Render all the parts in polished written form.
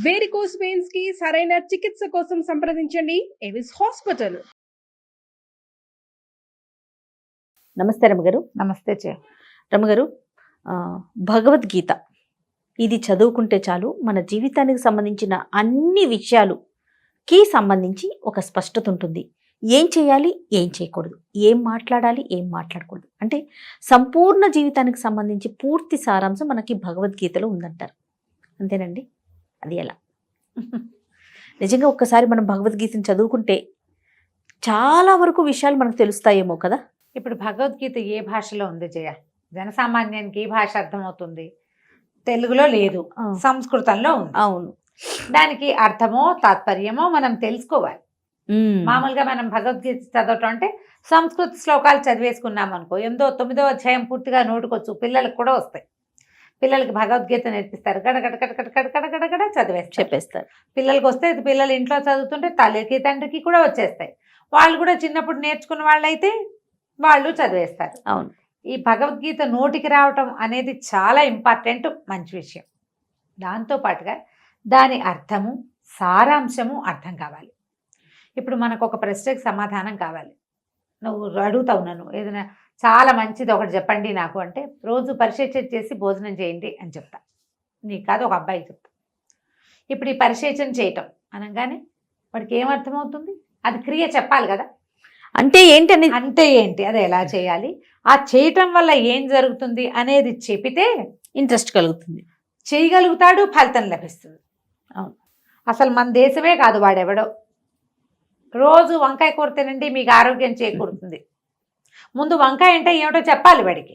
Varicose veins కి సరైన చికిత్స కోసం సంప్రదించండి ఎవిస్ హాస్పిటల్. నమస్తే రమగారు. నమస్తే రమగారు, భగవద్గీత ఇది చదువుకుంటే చాలు మన జీవితానికి సంబంధించిన అన్ని విషయాలుకి సంబంధించి ఒక స్పష్టత ఉంటుంది. ఏం చేయాలి, ఏం చేయకూడదు, ఏం మాట్లాడాలి, ఏం మాట్లాడకూడదు అంటే సంపూర్ణ జీవితానికి సంబంధించి పూర్తి సారాంశం మనకి భగవద్గీతలో ఉందంటారు. అంతేనండి? అది ఎలా? నిజంగా ఒక్కసారి మనం భగవద్గీతను చదువుకుంటే చాలా వరకు విషయాలు మనకు తెలుస్తాయేమో కదా. ఇప్పుడు భగవద్గీత ఏ భాషలో ఉంది జనసామాన్యానికి ఏ భాష అర్థమవుతుంది? తెలుగులో లేదు, సంస్కృతంలో ఉంది. అవును. దానికి అర్థమో తాత్పర్యమో మనం తెలుసుకోవాలి. మామూలుగా మనం భగవద్గీత చదవటం అంటే సంస్కృత శ్లోకాలు చదివేసుకున్నాం అనుకో, 9వ అధ్యాయం పూర్తిగా నోటుకొచ్చు, పిల్లలకు కూడా వస్తాయి. పిల్లలకి భగవద్గీత నేర్పిస్తారు, గడగడ గడగడ గడగడ గడగడ చదివేస్తారు, చెప్పేస్తారు. పిల్లలకి వస్తే పిల్లలు ఇంట్లో చదువుతుంటే తల్లికి తండ్రికి కూడా వచ్చేస్తాయి. వాళ్ళు కూడా చిన్నప్పుడు నేర్చుకున్న వాళ్ళైతే వాళ్ళు చదివేస్తారు. అవును. ఈ భగవద్గీత నోటికి రావటం అనేది చాలా ఇంపార్టెంట్, మంచి విషయం. దాంతోపాటుగా దాని అర్థము సారాంశము అర్థం కావాలి. ఇప్పుడు మనకు ఒక ప్రశ్నకి సమాధానం కావాలి. నువ్వు అడుగుతావు నన్ను ఏదైనా చాలా మంచిది ఒకటి చెప్పండి నాకు అంటే, రోజు పరిశేచన చేసి భోజనం చేయండి అని చెప్తా. నీకు కాదు, ఒక అబ్బాయికి చెప్తా. ఇప్పుడు ఈ పరిశేచన చేయటం అనగానే వాడికి ఏమర్థమవుతుంది? అది క్రియ చెప్పాలి కదా. అంటే ఏంటని, అంటే ఏంటి, అది ఎలా చేయాలి, ఆ చేయటం వల్ల ఏం జరుగుతుంది అనేది చెబితే ఇంట్రెస్ట్ కలుగుతుంది, చేయగలుగుతాడు, ఫలితం లభిస్తుంది. అవును. అసలు మన దేశమే కాదు, వాడెవడో రోజు వంకాయ కూర తినండి మీకు ఆరోగ్యం చేకూరుతుంది. ముందు వంకాయ అంటే ఏమిటో చెప్పాలి, వాడికి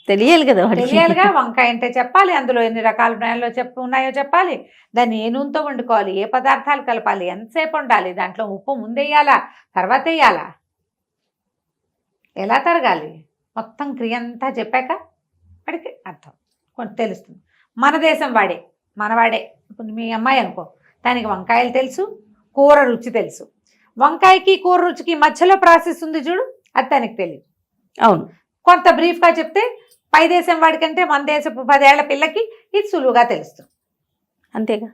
తెలియాలి కదా, తెలియాలిగా. వంకాయ అంటే చెప్పాలి, అందులో ఎన్ని రకాల బ్రాండ్లో ఉన్నాయో చెప్పాలి, దాన్ని ఏ నూనెతో వండుకోవాలి, ఏ పదార్థాలు కలపాలి, ఎంతసేపు ఉండాలి, దాంట్లో ఉప్పు ముందేయాలా తర్వాత వేయాలా, ఎలా తరగాలి, మొత్తం క్రియ అంతా చెప్పాక వాడికి అర్థం కొంచెం తెలుస్తుంది. మన దేశం వాడే, మనవాడే. ఇప్పుడు మీ అమ్మాయి అనుకో, దానికి వంకాయలు తెలుసు, కూర రుచి తెలుసు. వంకాయకి కూర రుచికి మధ్యలో ప్రాసెస్ ఉంది చూడు, అది తనకి తెలియదు. అవును. కొంత బ్రీఫ్గా చెప్తే పై దేశం వాడికంటే మన దేశపు 10 ఏళ్ల పిల్లకి ఇది సులువుగా తెలుస్తుంది. అంతేగా.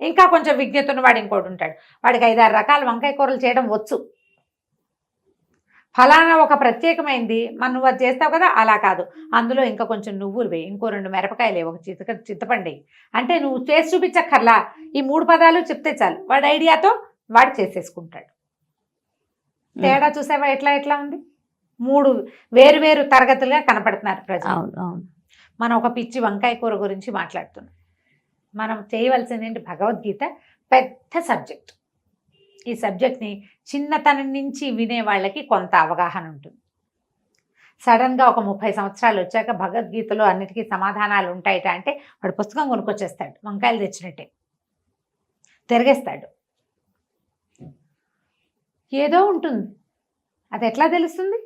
ఇంకా కొంచెం విజ్ఞతను వాడు ఇంకోటి ఉంటాడు, వాడికి 5-6 రకాల వంకాయ కూరలు చేయడం వచ్చు. ఫలానా ఒక ప్రత్యేకమైంది నువ్వు అది చేస్తావు కదా, అలా కాదు, అందులో ఇంకా కొంచెం నువ్వులు వేయి, ఇంకో 2 మిరపకాయలు, ఒక చింతపండు అంటే నువ్వు చేసి చూపించక్కర్లా, ఈ 3 పదాలు చెప్తే చాలు, వాడి ఐడియాతో వాడు చేసేసుకుంటాడు. తేడా చూసావా ఎట్లా ఎట్లా ఉంది? 3 వేరు తరగతులుగా కనపడుతున్నారు ప్రజలు. అవును. మనం ఒక పిచ్చి వంకాయ కూర గురించి మాట్లాడుతున్నాం. మనం చేయవలసింది ఏంటి? భగవద్గీత పెద్ద సబ్జెక్ట్. ఈ సబ్జెక్ట్ని చిన్నతనం నుంచి వినే వాళ్ళకి కొంత అవగాహన ఉంటుంది. సడన్గా ఒక 30 సంవత్సరాలు వచ్చాక భగవద్గీతలో అన్నిటికీ సమాధానాలు ఉంటాయట అంటే వాడు పుస్తకం కొనుక్కొచ్చేస్తాడు, వంకాయలు తెచ్చినట్టే తిరిగేస్తాడు. ఏదో ఉంటుంది, అది ఎట్లా తెలుస్తుంది?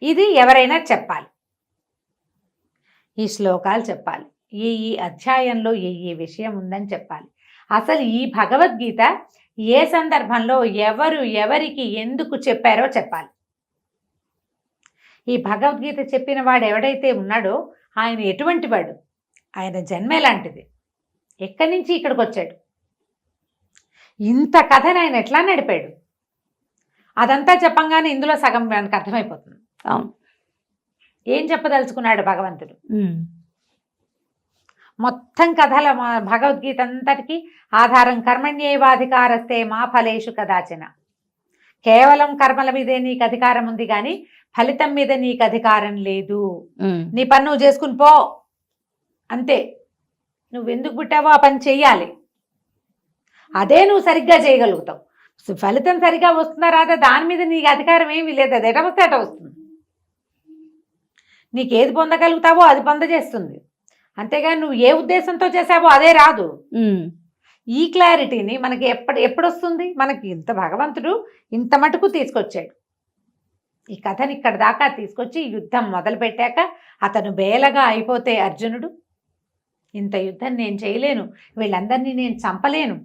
ఇది ఎవరైనా చెప్పాలి, ఈ శ్లోకాలు చెప్పాలి, ఈ అధ్యాయంలో ఏ విషయం ఉందని చెప్పాలి. అసలు ఈ భగవద్గీత ఏ సందర్భంలో ఎవరికి ఎందుకు చెప్పారో చెప్పాలి. ఈ భగవద్గీత చెప్పిన వాడు ఎవడైతే ఉన్నాడో ఆయన ఎటువంటి వాడు, ఆయన జన్మే లాంటిది, ఎక్కడి నుంచి ఇక్కడికి వచ్చాడు, ఇంత కథను ఆయన ఎట్లా నడిపాడు, అదంతా చెప్పంగానే ఇందులో సగం మనకు అర్థమైపోతుంది. అవును. ఏం చెప్పదలుచుకున్నాడు భగవంతుడు? మొత్తం కథల భగవద్గీత అంతటికి ఆధారం కర్మణ్యేవాధికారస్తే మా ఫలేషు కదాచన. కేవలం కర్మల మీదే నీకు అధికారం ఉంది కానీ ఫలితం మీద నీకు అధికారం లేదు. నీ పని నువ్వు చేసుకుని పో అంతే. నువ్వు ఎందుకు పుట్టావో ఆ పని చెయ్యాలి, అదే నువ్వు సరిగ్గా చేయగలుగుతావు. ఫలితం సరిగ్గా వస్తుందా రాదా దాని మీద నీకు అధికారం ఏమీ లేదు, అది ఎట వస్తే అట వస్తుంది. నీకేది పొందగలుగుతావో అది పొందజేస్తుంది, అంతేగాని నువ్వు ఏ ఉద్దేశంతో చేసావో అదే రాదు. ఈ క్లారిటీని మనకి ఎప్పుడు వస్తుంది? మనకి ఇంత భగవంతుడు ఇంత మటుకు తీసుకొచ్చాడు. ఈ కథని ఇక్కడ దాకా తీసుకొచ్చి యుద్ధం మొదలు పెట్టాక అతను బేలగా అయిపోతే అర్జునుడు, ఇంత యుద్ధం నేను చేయలేను, వీళ్ళందరినీ నేను చంపలేను,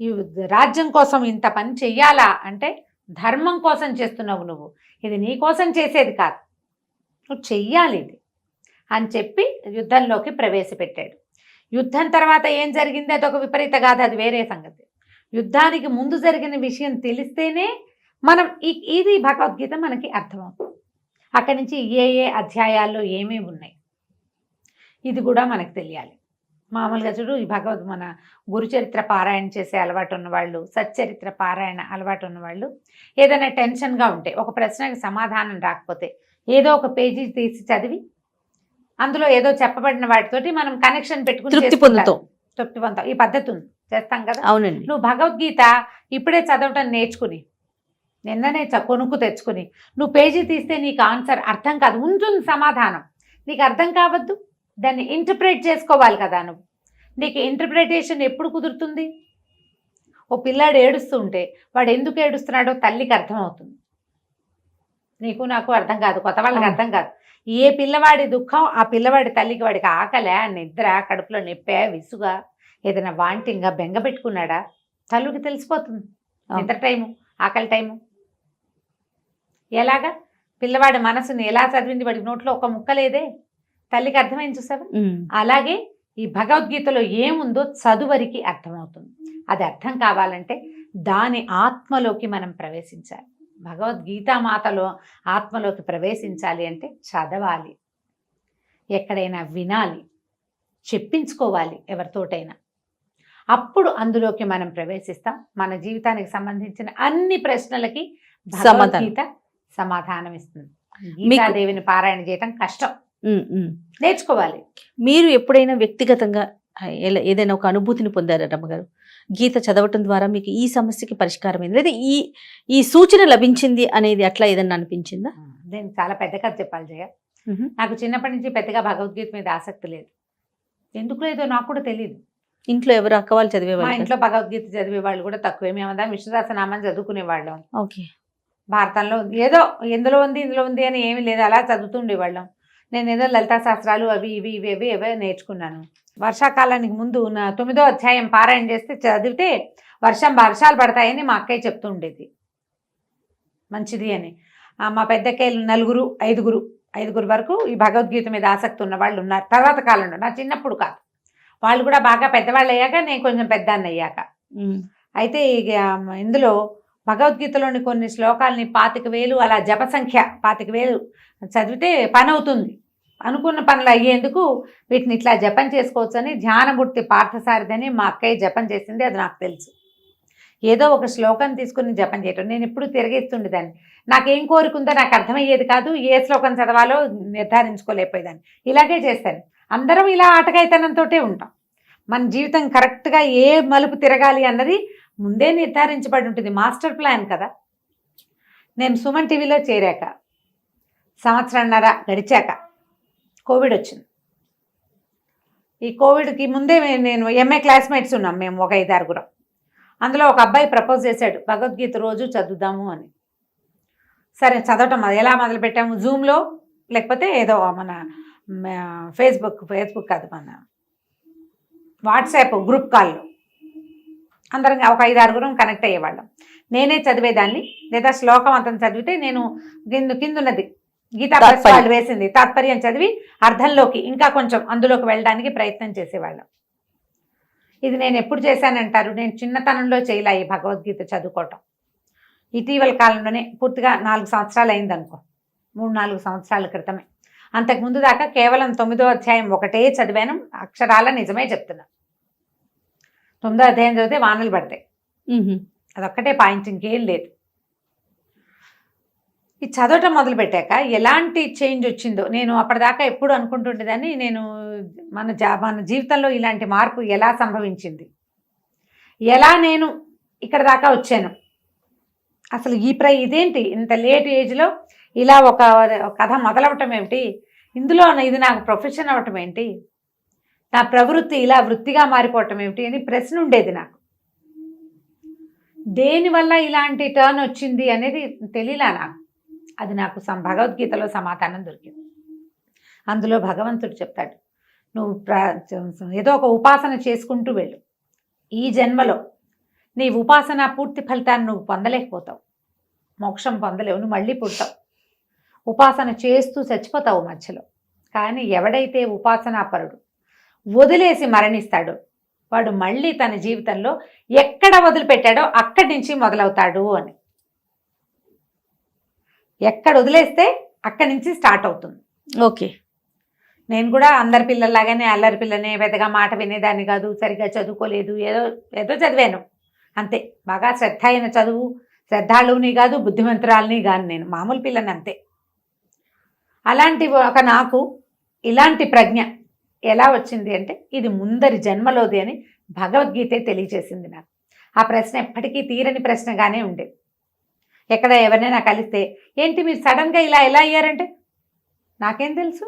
ఈ రాజ్యం కోసం ఇంత పని చెయ్యాలా అంటే ధర్మం కోసం చేస్తున్నావు నువ్వు, ఇది నీ కోసం చేసేది కాదు, నువ్వు చెయ్యాలి ఇది అని చెప్పి యుద్ధంలోకి ప్రవేశపెట్టాడు. యుద్ధం తర్వాత ఏం జరిగింది అదొక విపరీత గాథ, అది వేరే సంగతి. యుద్ధానికి ముందు జరిగిన విషయం తెలిస్తేనే మనం ఇది భగవద్గీత మనకి అర్థమవుతుంది. అక్కడి నుంచి ఏ ఏ అధ్యాయాల్లో ఏమేమి ఉన్నాయి ఇది కూడా మనకు తెలియాలి. మామూలుగా చూడు, ఈ మన గురుచరిత్ర పారాయణ చేసే అలవాటు ఉన్నవాళ్ళు, సచ్చరిత్ర పారాయణ అలవాటు ఉన్నవాళ్ళు ఏదైనా టెన్షన్గా ఉంటే, ఒక ప్రశ్నకి సమాధానం రాకపోతే ఏదో ఒక పేజీ తీసి చదివి అందులో ఏదో చెప్పబడిన వాటితోటి మనం కనెక్షన్ పెట్టుకుని తృప్తి పొందుతాం. ఈ పద్ధతి ఉంది, చేస్తాం కదా. అవునండి. నువ్వు భగవద్గీత ఇప్పుడే చదవటం నేర్చుకుని నిన్ననే కొనుక్కు తెచ్చుకుని నువ్వు పేజీ తీస్తే నీకు ఆన్సర్ అర్థం కాదు, ఉంటుంది సమాధానం, నీకు అర్థం కావద్దు, దాన్ని ఇంటర్ప్రిట్ చేసుకోవాలి కదా నువ్వు. నీకు ఇంటర్ప్రిటేషన్ ఎప్పుడు కుదురుతుంది? ఓ పిల్లాడు ఏడుస్తూ ఉంటే వాడు ఎందుకు ఏడుస్తున్నాడో తల్లికి అర్థమవుతుంది, నీకు నాకు అర్థం కాదు, కొత్త వాళ్ళకి అర్థం కాదు. ఏ పిల్లవాడి దుఃఖం ఆ పిల్లవాడి తల్లికి, వాడికి ఆకలే, నిద్ర, కడుపులో నొప్పే, విసుగా, ఏదైనా వాంటింగా, బెంగ పెట్టుకున్నాడా, తల్లికి తెలిసిపోతుంది నిద్ర టైము, ఆకలి టైము. ఎలాగా పిల్లవాడి మనసుని ఎలా చదివింది, వాడికి నోట్లో ఒక ముక్క లేదే, తల్లికి అర్థమైంది చూసావా. అలాగే ఈ భగవద్గీతలో ఏముందో చదువరికి అర్థమవుతుంది. అది అర్థం కావాలంటే దాని ఆత్మలోకి మనం ప్రవేశించాలి. భగవద్గీతామాతలో ఆత్మలోకి ప్రవేశించాలి అంటే చదవాలి, ఎక్కడైనా వినాలి, చెప్పించుకోవాలి ఎవరితోటైనా. అప్పుడు అందులోకి మనం ప్రవేశిస్తాం. మన జీవితానికి సంబంధించిన అన్ని ప్రశ్నలకి భగవద్గీత సమాధానం ఇస్తుంది. గీతాదేవిని పారాయణ చేయటం కష్టం, నేర్చుకోవాలి. మీరు ఎప్పుడైనా వ్యక్తిగతంగా ఏదైనా ఒక అనుభూతిని పొందారా రమ్మగారు? గీత చదవటం ద్వారా మీకు ఈ సమస్యకి పరిష్కారమైంది లేదా ఈ సూచన లభించింది అనేది అట్లా ఏదన్నా అనిపించిందా? నేను చాలా పెద్ద కథ చెప్పాలి జయ. నాకు చిన్నప్పటి నుంచి పెద్దగా భగవద్గీత మీద ఆసక్తి లేదు. ఎందుకు లేదో నాకు కూడా తెలియదు. ఇంట్లో ఎవరు అక్క వాళ్ళు చదివేవాళ్ళు? మా ఇంట్లో భగవద్గీత చదివే వాళ్ళు కూడా తక్కువే. మేమంతా విష్ణుదాసనామాన్ని చదువుకునేవాళ్ళం. ఓకే. భారతంలో ఏదో ఇందులో ఉంది ఇందులో ఉంది అని ఏమీ లేదు, అలా చదువుతుండేవాళ్ళం. నేను ఏదో లలితా శాస్త్రాలు అవి ఇవి ఇవి ఇవి ఏవో నేర్చుకున్నాను. వర్షాకాలానికి ముందు 9వ అధ్యాయం పారాయణ చేస్తే చదివితే వర్షాలు పడతాయని మా అక్కయ్య చెప్తూ ఉండేది, మంచిది అని. మా పెద్దక్కయ్యలు 4 5 వరకు ఈ భగవద్గీత మీద ఆసక్తి ఉన్న వాళ్ళు ఉన్నారు తర్వాత కాలంలో. నా చిన్నప్పుడు కాదు, వాళ్ళు కూడా బాగా పెద్దవాళ్ళు అయ్యాక, నేను కొంచెం పెద్దాన్ని అయ్యాక. అయితే ఇందులో భగవద్గీతలోని కొన్ని శ్లోకాలని 25,000 అలా జప సంఖ్య 25,000 చదివితే పని అవుతుంది, అనుకున్న పనులు అయ్యేందుకు వీటిని ఇట్లా జపం చేసుకోవచ్చు అని ధ్యానమూర్తి పార్థసారథి మా అక్కయ్య జపం చేసింది, అది నాకు తెలుసు. ఏదో ఒక శ్లోకం తీసుకుని జపం చేయటం నేను ఎప్పుడు తిరిగేస్తుండేదాన్ని. నాకేం కోరుకుందో నాకు అర్థమయ్యేది కాదు, ఏ శ్లోకం చదవాలో నిర్ధారించుకోలేకపోయేదాన్ని. ఇలాగే చేస్తాను. అందరం ఇలా ఆటకాయితనంతో ఉంటాం. మన జీవితం కరెక్ట్గా ఏ మలుపు తిరగాలి అన్నది ముందే నిర్ధారించబడి ఉంటుంది, మాస్టర్ ప్లాన్ కదా. నేను సుమన్ టీవీలో చేరాక 1.5 సంవత్సరం గడిచాక కోవిడ్ వచ్చింది. ఈ కోవిడ్కి ముందే నేను ఎంఏ క్లాస్మేట్స్ ఉన్నాం మేము, ఒక 5-6. అందులో ఒక అబ్బాయి ప్రపోజ్ చేశాడు, భగవద్గీత రోజు చదువుదాము అని. సరే చదవటం ఎలా మొదలుపెట్టాము, జూమ్లో లేకపోతే ఏదో మన ఫేస్బుక్ కాదు, మన వాట్సాప్ గ్రూప్ కాల్లో అందరం ఒక 5-6 కనెక్ట్ అయ్యేవాళ్ళం. నేనే చదివేదాన్ని, లేదా శ్లోకం అంతం చదివితే నేను కిందున్నది గీతా ప్రెస్ వాళ్ళు వేసింది తాత్పర్యం చదివి అర్థంలోకి ఇంకా కొంచెం అందులోకి వెళ్ళడానికి ప్రయత్నం చేసేవాళ్ళం. ఇది నేను ఎప్పుడు చేశానంటారు, నేను చిన్నతనంలో చేయలే ఈ భగవద్గీత చదువుకోవటం. ఇటీవల కాలంలోనే పూర్తిగా 4 సంవత్సరాలు అయిందనుకో, 3-4 సంవత్సరాల క్రితమే. అంతకుముందు దాకా కేవలం 9వ అధ్యాయం ఒకటే చదివాను, అక్షరాల నిజమే చెప్తున్నా. 9వ అధ్యాయం చదివితే వానలు పడతాయి, అదొక్కటే పాయింట్, ఇంకేం లేదు. ఈ చదవటం మొదలుపెట్టాక ఎలాంటి చేంజ్ వచ్చిందో నేను అప్పటిదాకా ఎప్పుడు అనుకుంటుండేదాన్ని, నేను మన జీవితంలో ఇలాంటి మార్పు ఎలా సంభవించింది, ఎలా నేను ఇక్కడ దాకా వచ్చాను, అసలు ఇదేంటి ఇంత లేట్ ఏజ్లో ఇలా ఒక కథ మొదలవటం ఏమిటి, ఇందులో ఇది నాకు ప్రొఫెషన్ అవ్వటం ఏంటి, నా ప్రవృత్తి ఇలా వృత్తిగా మారిపోవటం ఏమిటి అని ప్రశ్న ఉండేది నాకు. దేనివల్ల ఇలాంటి టర్న్ వచ్చింది అనేది తెలియలా నాకు. అది నాకు భగవద్గీతలో సమాధానం దొరికింది. అందులో భగవంతుడు చెప్తాడు, నువ్వు ఏదో ఒక ఉపాసన చేసుకుంటూ వెళ్ళు, ఈ జన్మలో నీ ఉపాసన పూర్తి ఫలితాన్ని నువ్వు పొందలేకపోతావు, మోక్షం పొందలేవు, నువ్వు మళ్ళీ పుడతావు, ఉపాసన చేస్తూ చచ్చిపోతావు మధ్యలో. కానీ ఎవడైతే ఉపాసనాపరుడు వదిలేసి మరణిస్తాడో వాడు మళ్ళీ తన జీవితంలో ఎక్కడ వదిలిపెట్టాడో అక్కడి నుంచి మొదలవుతాడు అని. ఎక్కడ వదిలేస్తే అక్కడి నుంచి స్టార్ట్ అవుతుంది. ఓకే. నేను కూడా అందరి పిల్లల్లాగానే అల్లరి పిల్లనే, పెద్దగా మాట వినేదాన్ని కాదు, సరిగ్గా చదువుకోలేదు, ఏదో ఏదో చదివాను అంతే. బాగా శ్రద్ధ అయిన చదువు, శ్రద్ధాళువుని కాదు, బుద్ధిమంతురాలని కాదు, నేను మామూలు పిల్లని అంతే. అలాంటి ఒక నాకు ఇలాంటి ప్రజ్ఞ ఎలా వచ్చింది అంటే ఇది ముందరి జన్మలోది అని భగవద్గీతే తెలియజేసింది నాకు. ఆ ప్రశ్న ఎప్పటికీ తీరని ప్రశ్నగానే ఉండేది. ఎక్కడ ఎవరినైనా కలిస్తే ఏంటి మీరు సడన్గా ఇలా ఎలా అయ్యారంటే నాకేం తెలుసు,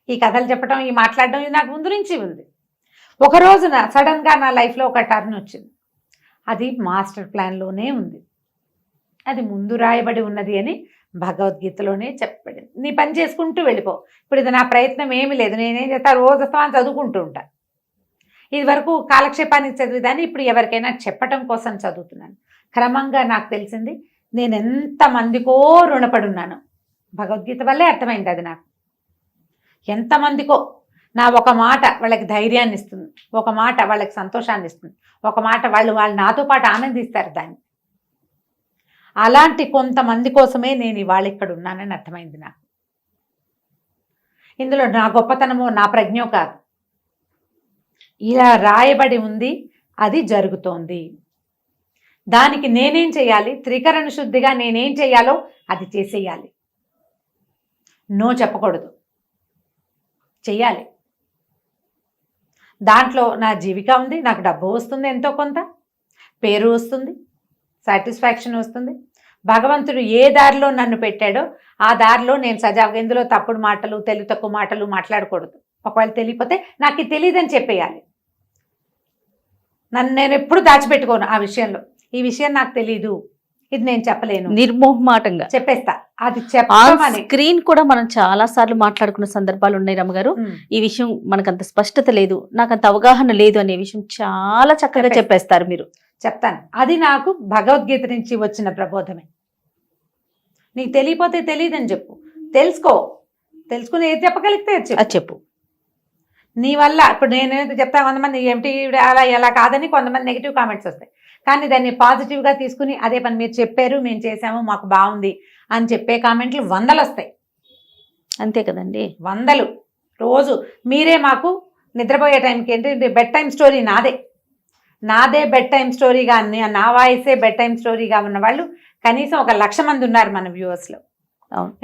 ఈ కథలు చెప్పడం, ఈ మాట్లాడడం ఇది నాకు ముందు నుంచి ఉంది. ఒక రోజున సడన్గా నా లైఫ్లో ఒక టర్న్ వచ్చింది. అది మాస్టర్ ప్లాన్లోనే ఉంది, అది ముందు రాయబడి ఉన్నది అని భగవద్గీతలోనే చెప్పబడింది. నీ పని చేసుకుంటూ వెళ్ళిపో. ఇప్పుడు ఇది నా ప్రయత్నం ఏమీ లేదు, నేనేం చేస్తా రోజు చదువుకుంటూ ఉంటా. ఇది వరకు కాలక్షేపానికి చదివేదాన్ని, ఇప్పుడు ఎవరికైనా చెప్పటం కోసం చదువుతున్నాను. క్రమంగా నాకు తెలిసింది నేను ఎంతమందికో రుణపడి ఉన్నాను. భగవద్గీత వల్లే అర్థమైంది అది నాకు. ఎంతమందికో నా ఒక మాట వాళ్ళకి ధైర్యాన్ని ఇస్తుంది, ఒక మాట వాళ్ళకి సంతోషాన్ని ఇస్తుంది, ఒక మాట వాళ్ళు నాతో పాటు ఆనందిస్తారు దాన్ని. అలాంటి కొంతమంది కోసమే నేను ఇవాళ ఇక్కడ ఉన్నానని అర్థమైంది నాకు. ఇందులో నా గొప్పతనమో నా ప్రజ్ఞో కాదు, ఇలా రాయబడి ఉంది, అది జరుగుతోంది. దానికి నేనేం చేయాలి, త్రికరణ శుద్ధిగా నేనేం చేయాలో అది చేసేయాలి. నో చెప్పకూడదు, చెయ్యాలి. దాంట్లో నా జీవిక ఉంది, నాకు డబ్బు వస్తుంది, ఎంతో కొంత పేరు వస్తుంది, సాటిస్ఫాక్షన్ వస్తుంది. భగవంతుడు ఏ దారిలో నన్ను పెట్టాడో ఆ దారిలో నేను సజావుగా, ఇందులో తప్పుడు మాటలు, తెలివి తక్కువ మాటలు మాట్లాడకూడదు. ఒకవేళ తెలియకపోతే నాకు ఇది తెలియదని చెప్పేయాలి. నేను ఎప్పుడు దాచిపెట్టుకోను ఆ విషయంలో. ఈ విషయం నాకు తెలీదు, ఇది నేను చెప్పలేను, నిర్మోహమాటంగా చెప్పేస్తా. అది చెప్పమని స్క్రీన్ కూడా మనం చాలా సార్లు మాట్లాడుకున్న సందర్భాలు ఉన్నాయి రమ్మగారు. ఈ విషయం మనకంత స్పష్టత లేదు, నాకంత అవగాహన లేదు అనే విషయం చాలా చక్కగా చెప్పేస్తారు మీరు. చెప్తాను, అది నాకు భగవద్గీత నుంచి వచ్చిన ప్రబోధమే. నీకు తెలియపోతే తెలియదని చెప్పు, తెలుసుకుని ఏది చెప్పగలిగితే అది చెప్పు. నీ వల్ల ఇప్పుడు నేనేది చెప్తా, కొంతమంది ఏమిటి అలా ఎలా కాదని కొంతమంది నెగిటివ్ కామెంట్స్ వస్తాయి. కానీ దాన్ని పాజిటివ్గా తీసుకుని అదే పని మీరు చెప్పారు, మేము చేసాము, మాకు బాగుంది అని చెప్పే కామెంట్లు 100 వస్తాయి. అంతే కదండి, 100 రోజు. మీరే మాకు నిద్రపోయే టైంకి ఏంటి బెడ్ టైం స్టోరీ నాదే బెడ్ టైం స్టోరీగా, నా వాయిసే బెడ్ టైం స్టోరీగా ఉన్న వాళ్ళు కనీసం 1,00,000 మంది ఉన్నారు మన వ్యూవర్స్లో.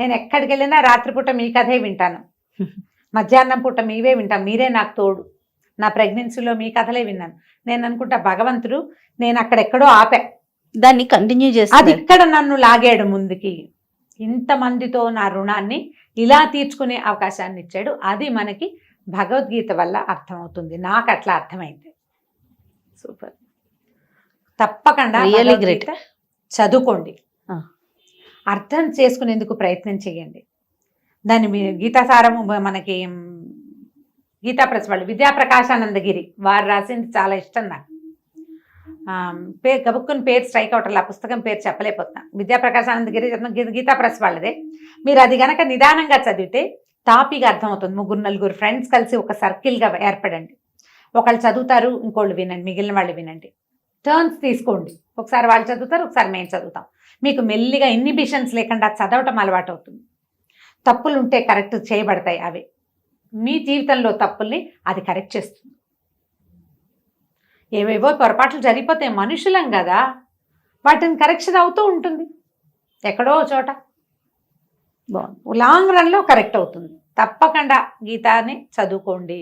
నేను ఎక్కడికి వెళ్ళినా రాత్రిపూట మీ కథే వింటాను, మధ్యాహ్నం పూట మీవే వింటాను. మీరే నాకు తోడు. నా ప్రెగ్నెన్సీలో మీ కథలే విన్నాను. నేను అనుకుంటా భగవంతుడు నేను అక్కడెక్కడో ఆపా, దాన్ని కంటిన్యూ చేసి అది ఇక్కడ నన్ను లాగాడు ముందుకి. ఇంతమందితో నా రుణాన్ని ఇలా తీర్చుకునే అవకాశాన్ని ఇచ్చాడు. అది మనకి భగవద్గీత వల్ల అర్థమవుతుంది. నాకు అట్లా అర్థమైంది. సూపర్. తప్పకుండా రియల్లీ గ్రేట్. చదువుకోండి, అర్థం చేసుకునేందుకు ప్రయత్నం చేయండి. దాన్ని గీతాసారము మనకి గీతా ప్రెస్ వాళ్ళు విద్యాప్రకాశానందగిరి వారు రాసింది చాలా ఇష్టం నాకు. గబుక్కుని పేరు స్ట్రైక్ అవుట్ అలా పుస్తకం పేరు చెప్పలేకపోతున్నా. విద్యాప్రకాశానందగిరి గీతా ప్రెస్ వాళ్ళదే. మీరు అది గనక నిదానంగా చదివితే టాపిక్ అర్థమవుతుంది. 3-4 ఫ్రెండ్స్ కలిసి ఒక సర్కిల్గా ఏర్పడండి. ఒకళ్ళు చదువుతారు, ఇంకోళ్ళు వినండి, మిగిలిన వాళ్ళు వినండి. టర్న్స్ తీసుకోండి. ఒకసారి వాళ్ళు చదువుతారు, ఒకసారి మేము చదువుతాం. మీకు మెల్లిగా ఇన్హిబిషన్స్ లేకుండా చదవటం అలవాటు అవుతుంది. తప్పులు ఉంటే కరెక్ట్ చేయబడతాయి. అవి మీ జీవితంలో తప్పుల్ని అది కరెక్ట్ చేస్తుంది. ఏవేవో పొరపాట్లు జరిగిపోతాయి, మనుషులం కదా, వాటిని కరెక్షన్ అవుతూ ఉంటుంది ఎక్కడో చోట. లాంగ్ రన్లో కరెక్ట్ అవుతుంది. తప్పకుండా గీతాని చదువుకోండి.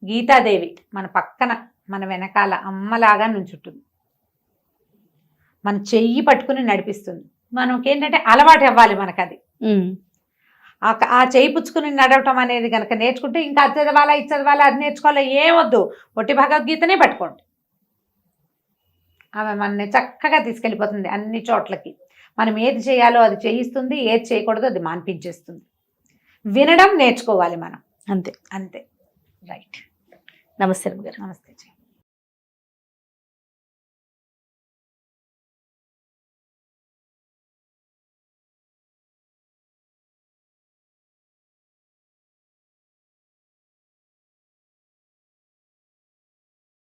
గీతాదేవి మన పక్కన, మన వెనకాల అమ్మలాగా నుంచుంటుంది. మన చెయ్యి పట్టుకుని నడిపిస్తుంది. మనకేంటంటే అలవాటు అవ్వాలి మనకు అది. ఆ చేయి పుచ్చుకుని నడవటం అనేది కనుక నేర్చుకుంటే ఇంకా అది చదవాలా, ఇది చదవాలా, అది నేర్చుకోవాలా ఏమొద్దు, ఒట్టి భగవద్గీతనే పట్టుకోండి. ఆమె మనని చక్కగా తీసుకెళ్ళిపోతుంది అన్ని చోట్లకి. మనం ఏది చేయాలో అది చేయిస్తుంది, ఏది చేయకూడదో అది మాన్పించేస్తుంది. వినడం నేర్చుకోవాలి మనం, అంతే. రైట్. నమస్తే గారు. నమస్తే.